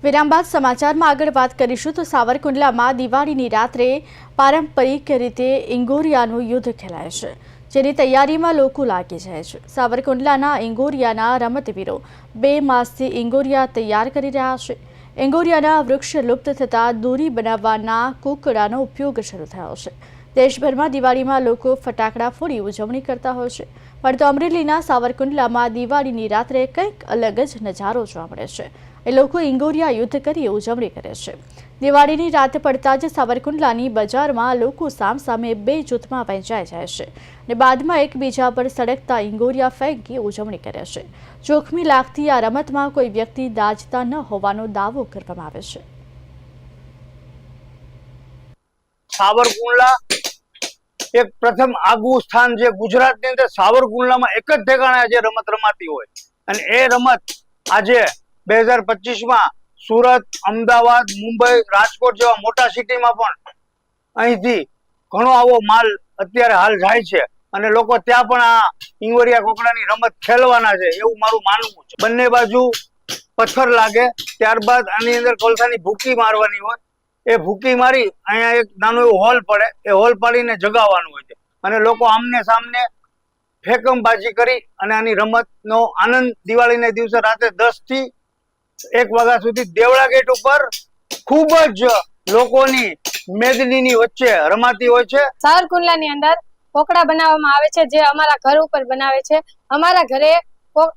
વિરામ બાદ સમાચારમાં આગળ વાત કરીશું તો સાવરકુંડલામાં દિવાળીની રાત્રે પારંપરિક રીતે ઇંગોરિયાનું યુદ્ધ ખેલાય છે, જેની તૈયારીમાં લોકો લાગી જાય છે। સાવરકુંડલાના ઇંગોરિયાના રમતવીરો 2 માસથી ઇંગોરિયા તૈયાર કરી રહ્યા છે। ઇંગોરિયાના વૃક્ષ લુપ્ત થતાં દોરી બનાવવાના કૂકડાનો ઉપયોગ શરૂ થયો છે। દેશભરમાં દિવાળીમાં લોકો ફટાકડા ફોડી ઉજવણી કરતા હોય છે, પરંતુ અમરેલીના સાવરકુંડલામાં દિવાળીની રાત્રે કંઈક અલગ જ નજારો જોવા મળે છે। એ લોકો ઇંગોરિયા યુદ્ધ કરી ઉજવણી કરે છે। દિવાળીની રાત પડતા જ સાવરકુંડલાની બજારમાં લોકો સામસામે 2 જૂથમાં વહેંચાઈ જાય છે અને બાદમાં એકબીજા પર સળગતા ઇંગોરિયા ફેંકી ઉજવણી કરે છે। જોખમી લાગતી આ રમતમાં કોઈ વ્યક્તિ દાઝતા ન હોવાનો દાવો કરવામાં આવે છે। સાવરકુંડલા એક પ્રથમ આગવું સ્થાન જે ગુજરાતની અંદર સાવરકુંડલામાં એક જ ઠેકાણે આજે રમત રમાતી હોય અને એ રમત આજે 2025માં સુરત, અમદાવાદ, મુંબઈ, રાજકોટ જેવા મોટા સિટીમાં પણ અહીંથી ઘણો આવો માલ અત્યારે હાલ જાય છે અને લોકો ત્યાં પણ આ ઇંગોરિયા કોકડાની રમત ખેલવાના છે એવું મારું માનવું છે। બંને બાજુ પથ્થર લાગે, ત્યારબાદ આની અંદર કોલસાની ભૂકી મારવાની હોય। એ ભૂકી મારી અહીંયા એક નાનો એવો હોલ પડે, એ હોલ પાડીને જગાવવાનું હોય છે અને લોકો આમને સામને ફેકમબાજી કરી અને આની રમતનો આનંદ દિવાળીના દિવસે રાતે 10 થી 1 વાગ્યા સુધી દેવળા ગેટ ઉપર ખૂબ જ લોકોની મેદનીની વચ્ચે રમાતી હોય છે। સાવરકુંડલાની અંદર કોકડા બનાવવામાં આવે છે, જે અમારા ઘર ઉપર બનાવે છે। અમારા ઘરે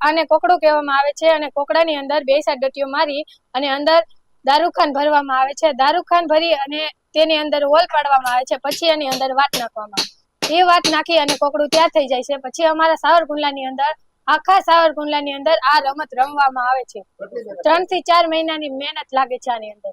આને કોકડો કહેવામાં આવે છે અને કોકડાની અંદર 2 સાઈડ ડટીઓ મારી અને અંદર દારૂખાન ભરવામાં આવે છે। દારૂખાન ભરી અને તેની અંદર હોલ પાડવામાં આવે છે, પછી એની અંદર વાટ નાખવામાં આવે। એ વાટ નાખી અને કોકડું ત્યાં થઈ જાય છે। પછી અમારા સાવરકુંડલાની અંદર આખા સાવરકુંડલાની અંદર આ રમત રમવામાં આવે છે। 3 થી 4 મહિનાની મહેનત લાગે છે આની અંદર।